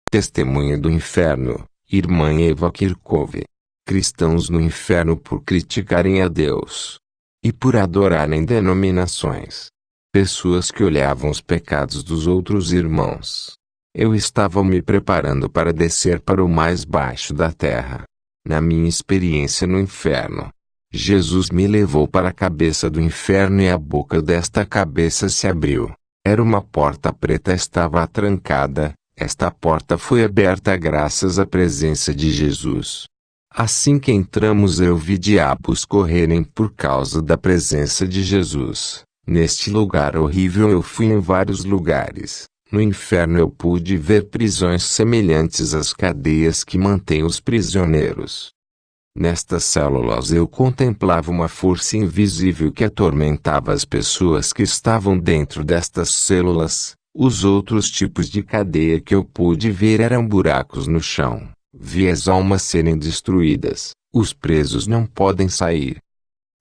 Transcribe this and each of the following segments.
Testemunha do Inferno, Irmã Eva Kirchhoff. Cristãos no inferno por criticarem a Deus e por adorarem denominações. Pessoas que olhavam os pecados dos outros irmãos. Eu estava me preparando para descer para o mais baixo da terra. Na minha experiência no inferno, Jesus me levou para a cabeça do inferno e a boca desta cabeça se abriu. Era uma porta preta, estava trancada. Esta porta foi aberta graças à presença de Jesus. Assim que entramos eu vi diabos correrem por causa da presença de Jesus. Neste lugar horrível eu fui em vários lugares. No inferno eu pude ver prisões semelhantes às cadeias que mantêm os prisioneiros. Nestas células eu contemplava uma força invisível que atormentava as pessoas que estavam dentro destas células. Os outros tipos de cadeia que eu pude ver eram buracos no chão. Vi as almas serem destruídas. Os presos não podem sair.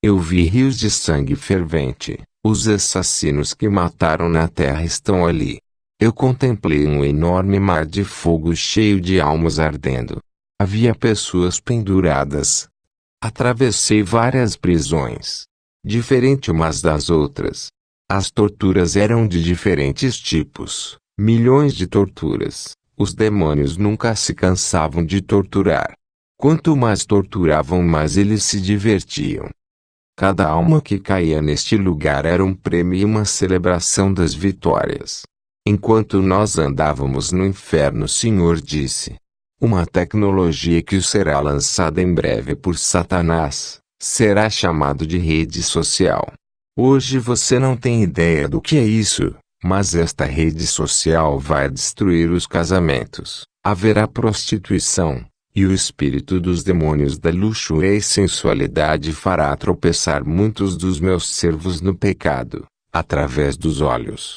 Eu vi rios de sangue fervente. Os assassinos que mataram na terra estão ali. Eu contemplei um enorme mar de fogo cheio de almas ardendo. Havia pessoas penduradas. Atravessei várias prisões, diferentes umas das outras. As torturas eram de diferentes tipos, milhões de torturas. Os demônios nunca se cansavam de torturar. Quanto mais torturavam, mais eles se divertiam. Cada alma que caía neste lugar era um prêmio e uma celebração das vitórias. Enquanto nós andávamos no inferno, o Senhor disse: uma tecnologia que será lançada em breve por Satanás será chamado de rede social. Hoje você não tem ideia do que é isso. Mas esta rede social vai destruir os casamentos. Haverá prostituição, e o espírito dos demônios da luxúria e sensualidade fará tropeçar muitos dos meus servos no pecado, através dos olhos.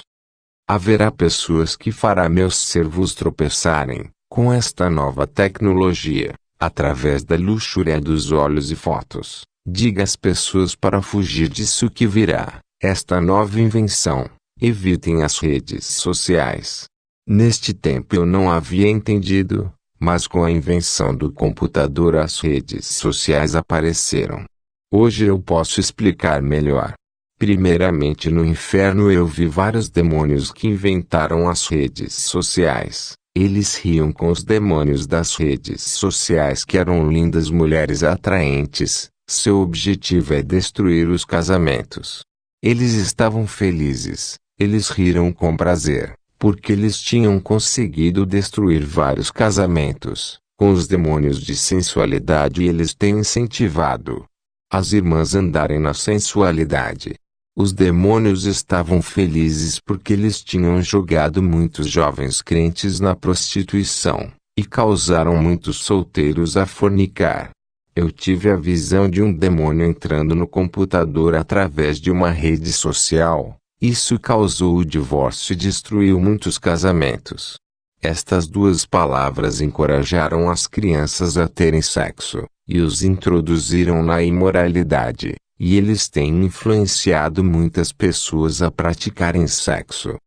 Haverá pessoas que fará meus servos tropeçarem, com esta nova tecnologia, através da luxúria dos olhos e fotos. Diga às pessoas para fugir disso que virá, esta nova invenção. Evitem as redes sociais. Neste tempo eu não havia entendido, mas com a invenção do computador as redes sociais apareceram. Hoje eu posso explicar melhor. Primeiramente no inferno eu vi vários demônios que inventaram as redes sociais. Eles riam com os demônios das redes sociais que eram lindas mulheres atraentes. Seu objetivo é destruir os casamentos. Eles estavam felizes. Eles riram com prazer, porque eles tinham conseguido destruir vários casamentos, com os demônios de sensualidade, e eles têm incentivado as irmãs a andarem na sensualidade. Os demônios estavam felizes porque eles tinham jogado muitos jovens crentes na prostituição, e causaram muitos solteiros a fornicar. Eu tive a visão de um demônio entrando no computador através de uma rede social. Isso causou o divórcio e destruiu muitos casamentos. Estas duas palavras encorajaram as crianças a terem sexo, e os introduziram na imoralidade, e eles têm influenciado muitas pessoas a praticarem sexo.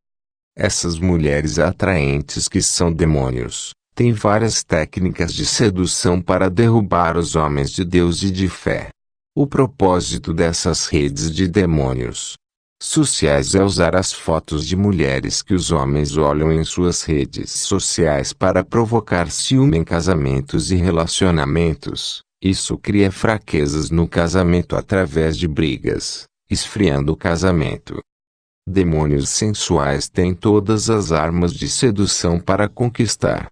Essas mulheres atraentes que são demônios, têm várias técnicas de sedução para derrubar os homens de Deus e de fé. O propósito dessas redes de demônios sociais é usar as fotos de mulheres que os homens olham em suas redes sociais para provocar ciúme em casamentos e relacionamentos. Isso cria fraquezas no casamento através de brigas, esfriando o casamento. Demônios sensuais têm todas as armas de sedução para conquistar.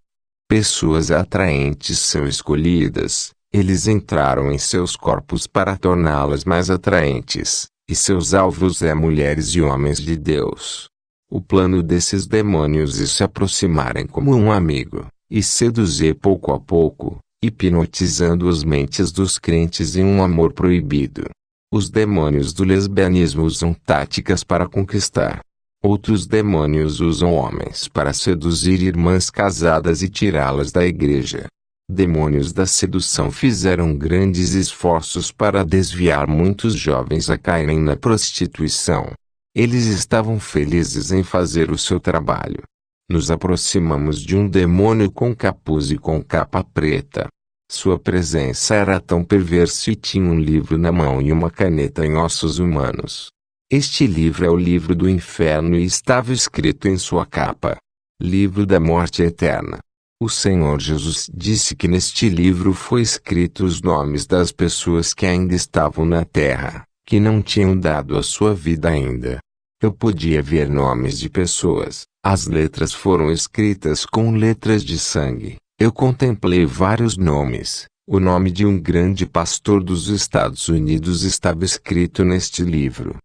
Pessoas atraentes são escolhidas, eles entraram em seus corpos para torná-las mais atraentes. E seus alvos é mulheres e homens de Deus. O plano desses demônios é se aproximarem como um amigo, e seduzir pouco a pouco, hipnotizando as mentes dos crentes em um amor proibido. Os demônios do lesbianismo usam táticas para conquistar. Outros demônios usam homens para seduzir irmãs casadas e tirá-las da igreja. Demônios da sedução fizeram grandes esforços para desviar muitos jovens a caírem na prostituição. Eles estavam felizes em fazer o seu trabalho. Nos aproximamos de um demônio com capuz e com capa preta. Sua presença era tão perversa e tinha um livro na mão e uma caneta em ossos humanos. Este livro é o livro do inferno e estava escrito em sua capa: Livro da Morte Eterna. O Senhor Jesus disse que neste livro foi escrito os nomes das pessoas que ainda estavam na terra, que não tinham dado a sua vida ainda. Eu podia ver nomes de pessoas, as letras foram escritas com letras de sangue. Eu contemplei vários nomes. O nome de um grande pastor dos Estados Unidos estava escrito neste livro.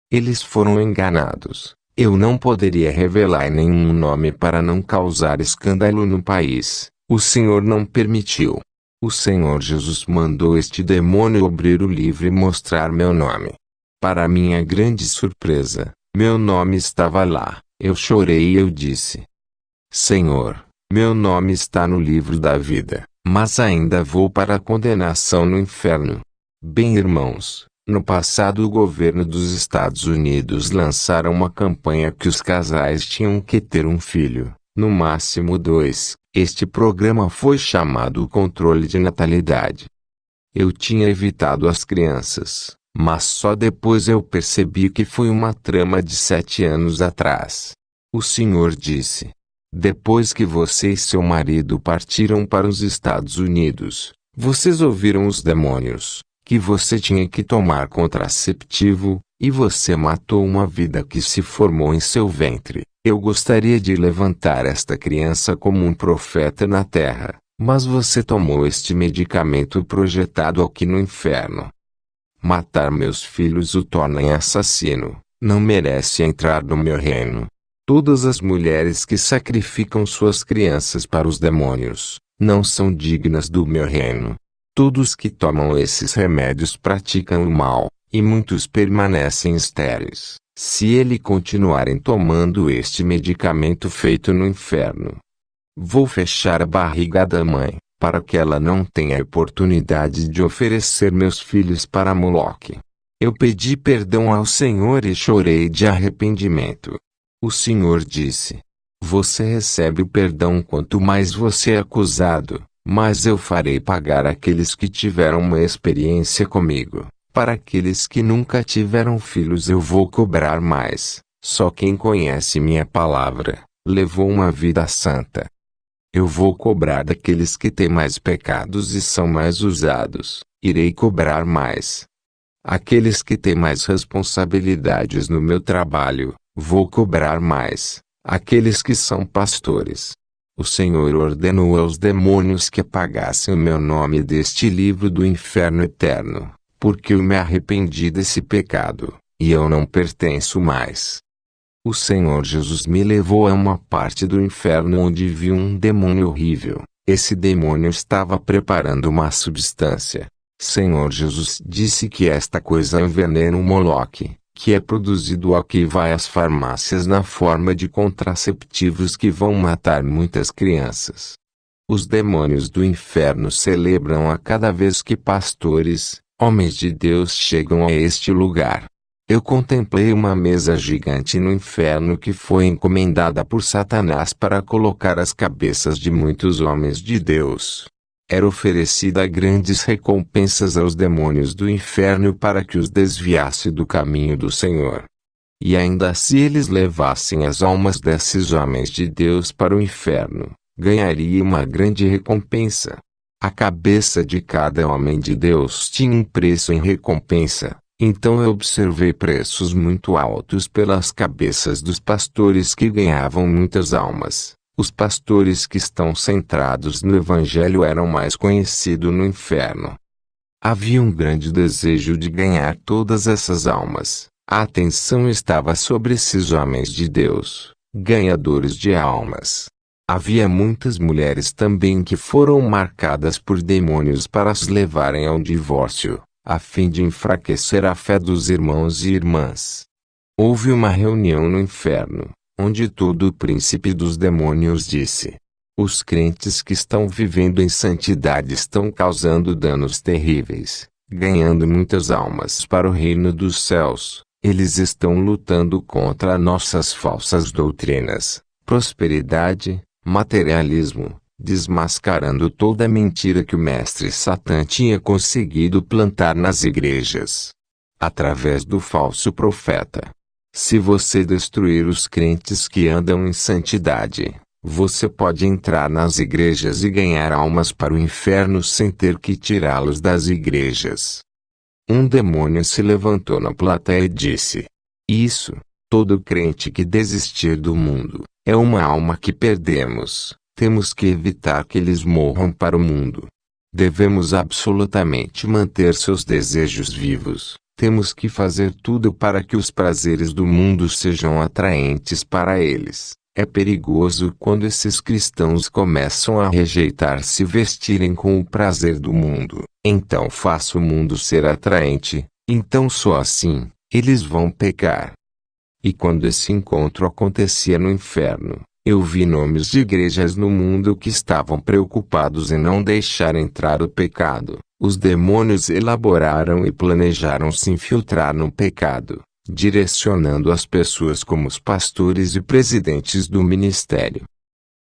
Eles foram enganados. Eu não poderia revelar nenhum nome para não causar escândalo no país. O Senhor não permitiu. O Senhor Jesus mandou este demônio abrir o livro e mostrar meu nome. Para minha grande surpresa, meu nome estava lá. Eu chorei e eu disse: Senhor, meu nome está no livro da vida, mas ainda vou para a condenação no inferno. Bem, irmãos, no passado o governo dos Estados Unidos lançaram uma campanha que os casais tinham que ter um filho, no máximo 2. Este programa foi chamado o controle de natalidade. Eu tinha evitado as crianças, mas só depois eu percebi que foi uma trama de 7 anos atrás. O Senhor disse: depois que você e seu marido partiram para os Estados Unidos, vocês ouviram os demônios, que você tinha que tomar contraceptivo, e você matou uma vida que se formou em seu ventre. Eu gostaria de levantar esta criança como um profeta na terra, mas você tomou este medicamento projetado aqui no inferno. Matar meus filhos o torna em assassino, não merece entrar no meu reino. Todas as mulheres que sacrificam suas crianças para os demônios, não são dignas do meu reino. Todos que tomam esses remédios praticam o mal, e muitos permanecem estéreis, se eles continuarem tomando este medicamento feito no inferno. Vou fechar a barriga da mãe, para que ela não tenha a oportunidade de oferecer meus filhos para Moloque. Eu pedi perdão ao Senhor e chorei de arrependimento. O Senhor disse: você recebe o perdão quanto mais você é acusado, mas eu farei pagar aqueles que tiveram uma experiência comigo. Para aqueles que nunca tiveram filhos eu vou cobrar mais. Só quem conhece minha palavra, levou uma vida santa. Eu vou cobrar daqueles que têm mais pecados e são mais usados, irei cobrar mais. Aqueles que têm mais responsabilidades no meu trabalho, vou cobrar mais. Aqueles que são pastores. O Senhor ordenou aos demônios que apagassem o meu nome deste livro do inferno eterno, porque eu me arrependi desse pecado, e eu não pertenço mais. O Senhor Jesus me levou a uma parte do inferno onde vi um demônio horrível. Esse demônio estava preparando uma substância. Senhor Jesus disse que esta coisa é um veneno Moloque, que é produzido aqui e vai às farmácias na forma de contraceptivos que vão matar muitas crianças. Os demônios do inferno celebram a cada vez que pastores, homens de Deus chegam a este lugar. Eu contemplei uma mesa gigante no inferno que foi encomendada por Satanás para colocar as cabeças de muitos homens de Deus. Era oferecida grandes recompensas aos demônios do inferno para que os desviasse do caminho do Senhor. E ainda se eles levassem as almas desses homens de Deus para o inferno, ganharia uma grande recompensa. A cabeça de cada homem de Deus tinha um preço em recompensa, então eu observei preços muito altos pelas cabeças dos pastores que ganhavam muitas almas. Os pastores que estão centrados no Evangelho eram mais conhecidos no inferno. Havia um grande desejo de ganhar todas essas almas. A atenção estava sobre esses homens de Deus, ganhadores de almas. Havia muitas mulheres também que foram marcadas por demônios para as levarem ao divórcio, a fim de enfraquecer a fé dos irmãos e irmãs. Houve uma reunião no inferno, onde todo o príncipe dos demônios disse: os crentes que estão vivendo em santidade estão causando danos terríveis, ganhando muitas almas para o reino dos céus. Eles estão lutando contra nossas falsas doutrinas, prosperidade, materialismo, desmascarando toda a mentira que o mestre Satã tinha conseguido plantar nas igrejas, através do falso profeta. Se você destruir os crentes que andam em santidade, você pode entrar nas igrejas e ganhar almas para o inferno sem ter que tirá-los das igrejas. Um demônio se levantou na plateia e disse: Isso, todo crente que desistir do mundo, é uma alma que perdemos. Temos que evitar que eles morram para o mundo. Devemos absolutamente manter seus desejos vivos. Temos que fazer tudo para que os prazeres do mundo sejam atraentes para eles. É perigoso quando esses cristãos começam a rejeitar se vestirem com o prazer do mundo. Então faça o mundo ser atraente, então só assim, eles vão pecar. E quando esse encontro acontecia no inferno, eu vi nomes de igrejas no mundo que estavam preocupados em não deixar entrar o pecado. Os demônios elaboraram e planejaram se infiltrar no pecado, direcionando as pessoas como os pastores e presidentes do ministério.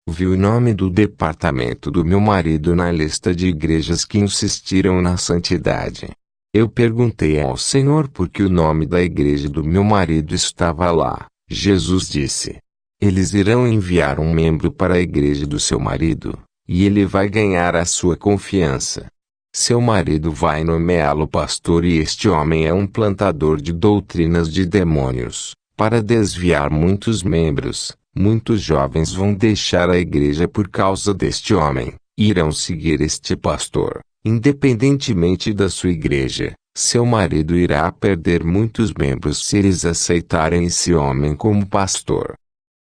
Vi o nome do departamento do meu marido na lista de igrejas que insistiram na santidade. Eu perguntei ao Senhor por que o nome da igreja do meu marido estava lá. Jesus disse: Eles irão enviar um membro para a igreja do seu marido, e ele vai ganhar a sua confiança. Seu marido vai nomeá-lo pastor e este homem é um plantador de doutrinas de demônios. Para desviar muitos membros, muitos jovens vão deixar a igreja por causa deste homem. Irão seguir este pastor. Independentemente da sua igreja, seu marido irá perder muitos membros se eles aceitarem esse homem como pastor.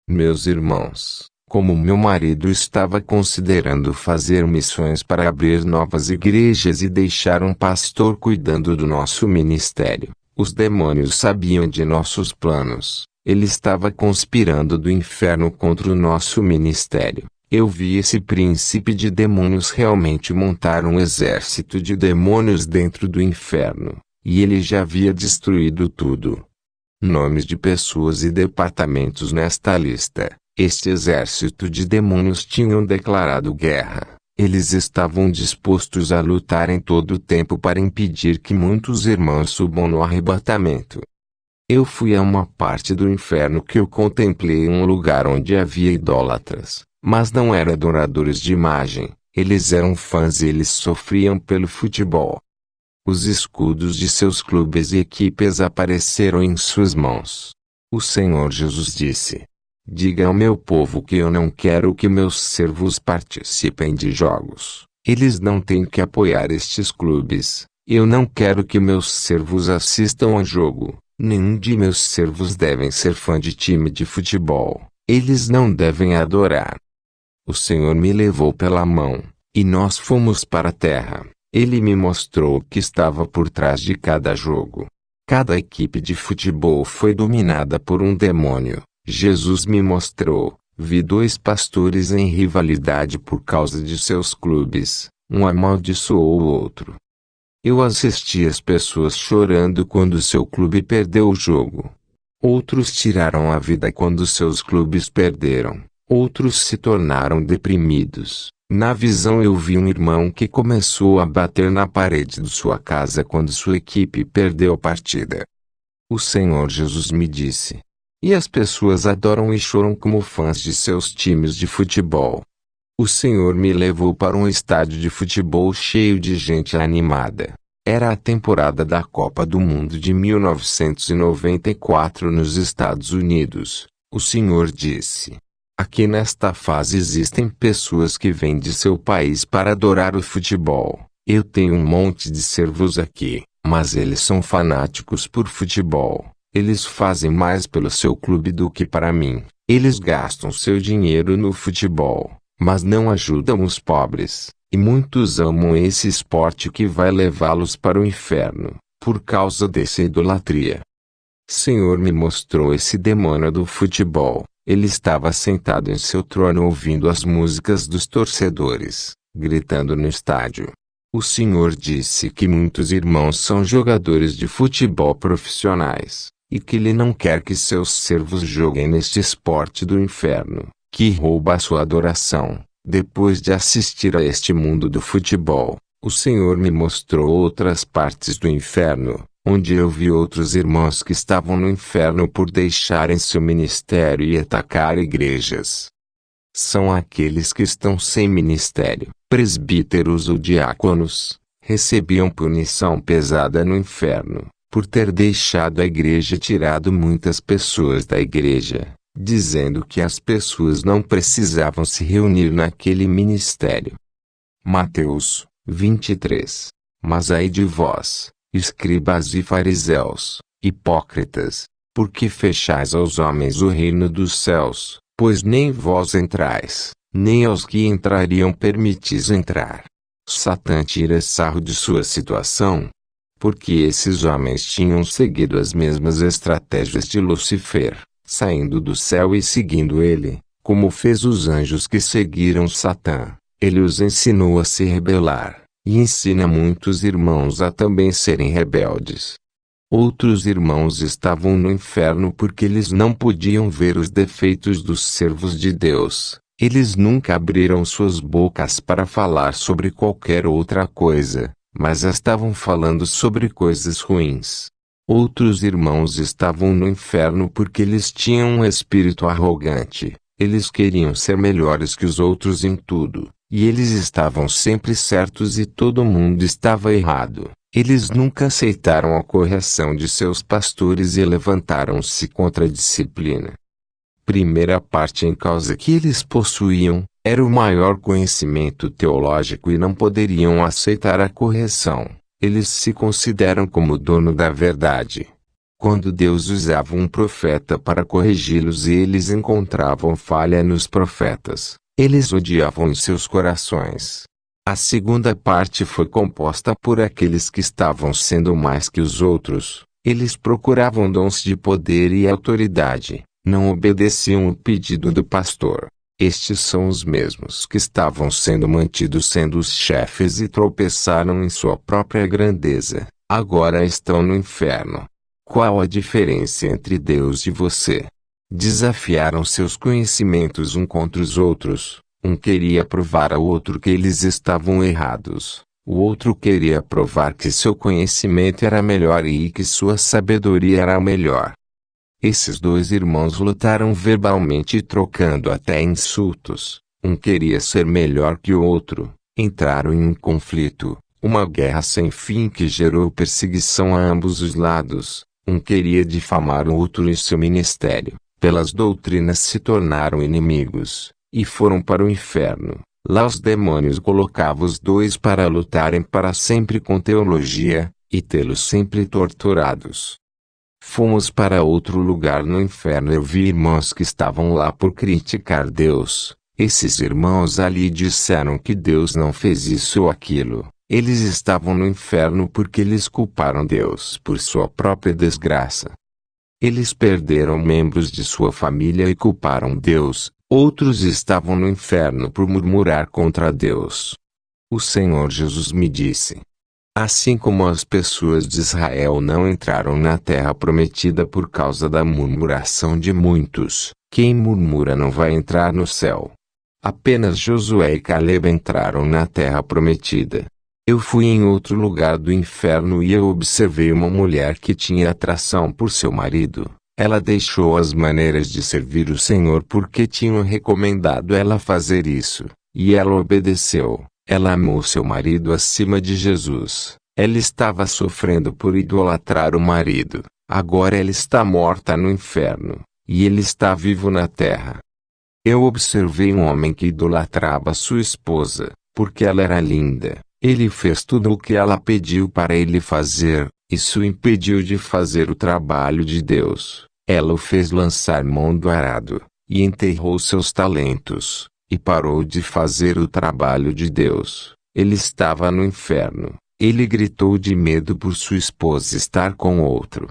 Meus irmãos, como meu marido estava considerando fazer missões para abrir novas igrejas e deixar um pastor cuidando do nosso ministério, os demônios sabiam de nossos planos. Ele estava conspirando do inferno contra o nosso ministério. Eu vi esse príncipe de demônios realmente montar um exército de demônios dentro do inferno, e ele já havia destruído tudo. Nomes de pessoas e departamentos nesta lista. Este exército de demônios tinham declarado guerra. Eles estavam dispostos a lutar em todo o tempo para impedir que muitos irmãos subam no arrebatamento. Eu fui a uma parte do inferno que eu contemplei, um lugar onde havia idólatras, mas não eram adoradores de imagem. Eles eram fãs e eles sofriam pelo futebol. Os escudos de seus clubes e equipes apareceram em suas mãos. O Senhor Jesus disse: Diga ao meu povo que eu não quero que meus servos participem de jogos. Eles não têm que apoiar estes clubes. Eu não quero que meus servos assistam a jogo. Nenhum de meus servos devem ser fã de time de futebol. Eles não devem adorar. O Senhor me levou pela mão, e nós fomos para a terra. Ele me mostrou o que estava por trás de cada jogo. Cada equipe de futebol foi dominada por um demônio. Jesus me mostrou, vi dois pastores em rivalidade por causa de seus clubes, um amaldiçoou o outro. Eu assisti as pessoas chorando quando seu clube perdeu o jogo. Outros tiraram a vida quando seus clubes perderam. Outros se tornaram deprimidos. Na visão eu vi um irmão que começou a bater na parede de sua casa quando sua equipe perdeu a partida. O Senhor Jesus me disse: E as pessoas adoram e choram como fãs de seus times de futebol. O Senhor me levou para um estádio de futebol cheio de gente animada. Era a temporada da Copa do Mundo de 1994 nos Estados Unidos. O Senhor disse: Aqui nesta fase existem pessoas que vêm de seu país para adorar o futebol. Eu tenho um monte de servos aqui, mas eles são fanáticos por futebol. Eles fazem mais pelo seu clube do que para mim. Eles gastam seu dinheiro no futebol, mas não ajudam os pobres. E muitos amam esse esporte que vai levá-los para o inferno, por causa dessa idolatria. Senhor me mostrou esse demônio do futebol. Ele estava sentado em seu trono ouvindo as músicas dos torcedores, gritando no estádio. O Senhor disse que muitos irmãos são jogadores de futebol profissionais, e que ele não quer que seus servos joguem neste esporte do inferno. que rouba a sua adoração. Depois de assistir a este mundo do futebol, o Senhor me mostrou outras partes do inferno, onde eu vi outros irmãos que estavam no inferno por deixarem seu ministério e atacar igrejas. São aqueles que estão sem ministério, presbíteros ou diáconos, recebiam punição pesada no inferno, por ter deixado a igreja e tirado muitas pessoas da igreja, dizendo que as pessoas não precisavam se reunir naquele ministério. Mateus 23. Mas ai de vós, escribas e fariseus, hipócritas, porque fechais aos homens o reino dos céus, pois nem vós entrais, nem aos que entrariam permitis entrar. Satã tira sarro de sua situação, porque esses homens tinham seguido as mesmas estratégias de Lúcifer, saindo do céu e seguindo ele, como fez os anjos que seguiram Satã. Ele os ensinou a se rebelar, e ensina muitos irmãos a também serem rebeldes. Outros irmãos estavam no inferno porque eles não podiam ver os defeitos dos servos de Deus. Eles nunca abriram suas bocas para falar sobre qualquer outra coisa, mas estavam falando sobre coisas ruins. Outros irmãos estavam no inferno porque eles tinham um espírito arrogante. Eles queriam ser melhores que os outros em tudo, e eles estavam sempre certos e todo mundo estava errado. Eles nunca aceitaram a correção de seus pastores e levantaram-se contra a disciplina. Primeira parte em causa que eles possuíam, era o maior conhecimento teológico e não poderiam aceitar a correção. Eles se consideram como dono da verdade. Quando Deus usava um profeta para corrigi-los e eles encontravam falha nos profetas, eles odiavam em seus corações. A segunda parte foi composta por aqueles que estavam sendo mais que os outros. Eles procuravam dons de poder e autoridade, não obedeciam o pedido do pastor. Estes são os mesmos que estavam sendo mantidos sendo os chefes e tropeçaram em sua própria grandeza. Agora estão no inferno. Qual a diferença entre Deus e você? Desafiaram seus conhecimentos um contra os outros. Um queria provar ao outro que eles estavam errados. O outro queria provar que seu conhecimento era melhor e que sua sabedoria era melhor. Esses dois irmãos lutaram verbalmente trocando até insultos. Um queria ser melhor que o outro. Entraram em um conflito, uma guerra sem fim que gerou perseguição a ambos os lados. Um queria difamar o outro e seu ministério. Pelas doutrinas se tornaram inimigos, e foram para o inferno. Lá os demônios colocavam os dois para lutarem para sempre com teologia, e tê-los sempre torturados. Fomos para outro lugar no inferno. Eu vi irmãos que estavam lá por criticar Deus. Esses irmãos ali disseram que Deus não fez isso ou aquilo. Eles estavam no inferno porque eles culparam Deus por sua própria desgraça. Eles perderam membros de sua família e culparam Deus. Outros estavam no inferno por murmurar contra Deus. O Senhor Jesus me disse: assim como as pessoas de Israel não entraram na terra prometida por causa da murmuração de muitos, quem murmura não vai entrar no céu. Apenas Josué e Caleb entraram na terra prometida. Eu fui em outro lugar do inferno e eu observei uma mulher que tinha atração por seu marido. Ela deixou as maneiras de servir o Senhor porque tinham recomendado ela fazer isso, e ela obedeceu. Ela amou seu marido acima de Jesus. Ela estava sofrendo por idolatrar o marido. Agora ela está morta no inferno, e ele está vivo na terra. Eu observei um homem que idolatrava sua esposa, porque ela era linda. Ele fez tudo o que ela pediu para ele fazer. Isso o impediu de fazer o trabalho de Deus. Ela o fez lançar mão do arado, e enterrou seus talentos, e parou de fazer o trabalho de Deus. Ele estava no inferno. Ele gritou de medo por sua esposa estar com outro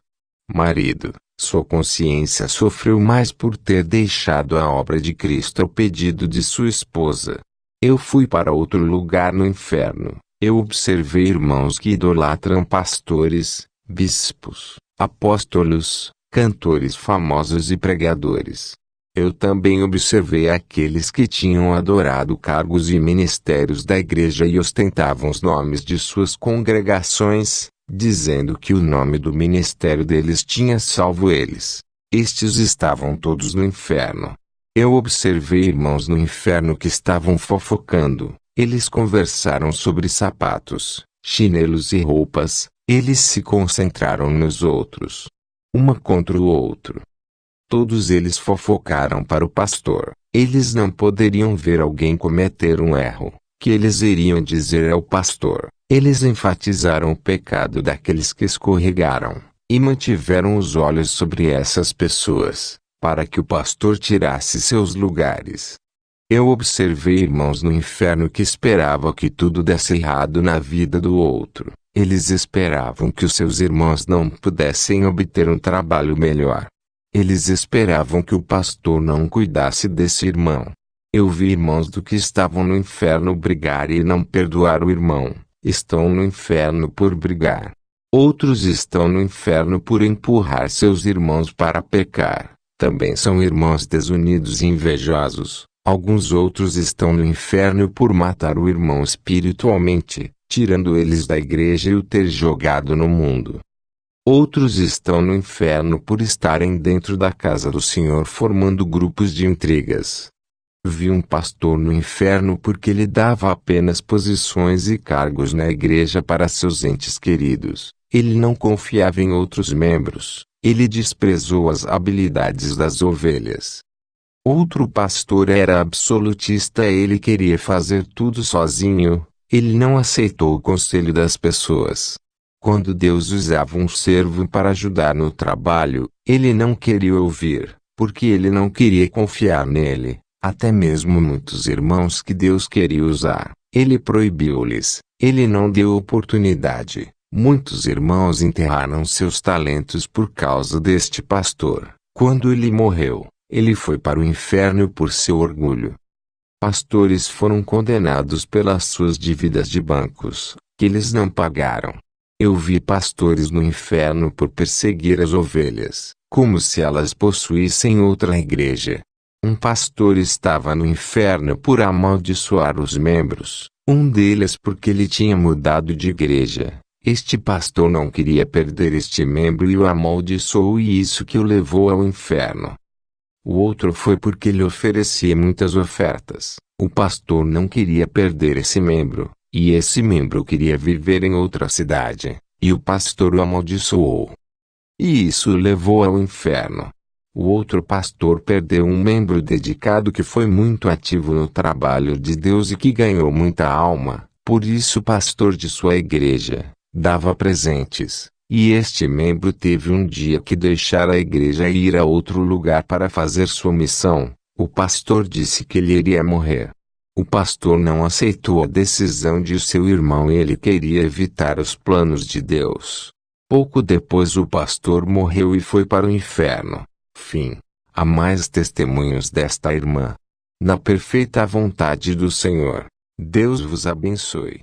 marido. Sua consciência sofreu mais por ter deixado a obra de Cristo ao pedido de sua esposa. Eu fui para outro lugar no inferno. Eu observei irmãos que idolatram pastores, bispos, apóstolos, cantores famosos e pregadores. Eu também observei aqueles que tinham adorado cargos e ministérios da igreja e ostentavam os nomes de suas congregações, dizendo que o nome do ministério deles tinha salvo eles. Estes estavam todos no inferno. Eu observei irmãos no inferno que estavam fofocando. Eles conversaram sobre sapatos, chinelos e roupas. Eles se concentraram nos outros. Uma contra o outro. Todos eles fofocaram para o pastor. Eles não poderiam ver alguém cometer um erro, que eles iriam dizer ao pastor. Eles enfatizaram o pecado daqueles que escorregaram, e mantiveram os olhos sobre essas pessoas, para que o pastor tirasse seus lugares. Eu observei irmãos no inferno que esperavam que tudo desse errado na vida do outro. Eles esperavam que os seus irmãos não pudessem obter um trabalho melhor. Eles esperavam que o pastor não cuidasse desse irmão. Eu vi irmãos do que estavam no inferno brigar e não perdoar o irmão. Estão no inferno por brigar. Outros estão no inferno por empurrar seus irmãos para pecar. Também são irmãos desunidos e invejosos. Alguns outros estão no inferno por matar o irmão espiritualmente, tirando eles da igreja e o ter jogado no mundo. Outros estão no inferno por estarem dentro da casa do Senhor formando grupos de intrigas. Vi um pastor no inferno porque ele dava apenas posições e cargos na igreja para seus entes queridos. Ele não confiava em outros membros. Ele desprezou as habilidades das ovelhas. Outro pastor era absolutista. Ele queria fazer tudo sozinho. Ele não aceitou o conselho das pessoas. Quando Deus usava um servo para ajudar no trabalho, ele não queria ouvir, porque ele não queria confiar nele. Até mesmo muitos irmãos que Deus queria usar, ele proibiu-lhes. Ele não deu oportunidade. Muitos irmãos enterraram seus talentos por causa deste pastor. Quando ele morreu, ele foi para o inferno por seu orgulho. Pastores foram condenados pelas suas dívidas de bancos, que eles não pagaram. Eu vi pastores no inferno por perseguir as ovelhas, como se elas possuíssem outra igreja. Um pastor estava no inferno por amaldiçoar os membros, um deles porque ele tinha mudado de igreja. Este pastor não queria perder este membro e o amaldiçoou, e isso que o levou ao inferno. O outro foi porque ele oferecia muitas ofertas. O pastor não queria perder esse membro. E esse membro queria viver em outra cidade, e o pastor o amaldiçoou. E isso o levou ao inferno. O outro pastor perdeu um membro dedicado que foi muito ativo no trabalho de Deus e que ganhou muita alma. Por isso o pastor de sua igreja dava presentes, e este membro teve um dia que deixar a igreja e ir a outro lugar para fazer sua missão. O pastor disse que ele iria morrer. O pastor não aceitou a decisão de seu irmão e ele queria evitar os planos de Deus. Pouco depois o pastor morreu e foi para o inferno. Fim. Há mais testemunhos desta irmã. Na perfeita vontade do Senhor. Deus vos abençoe.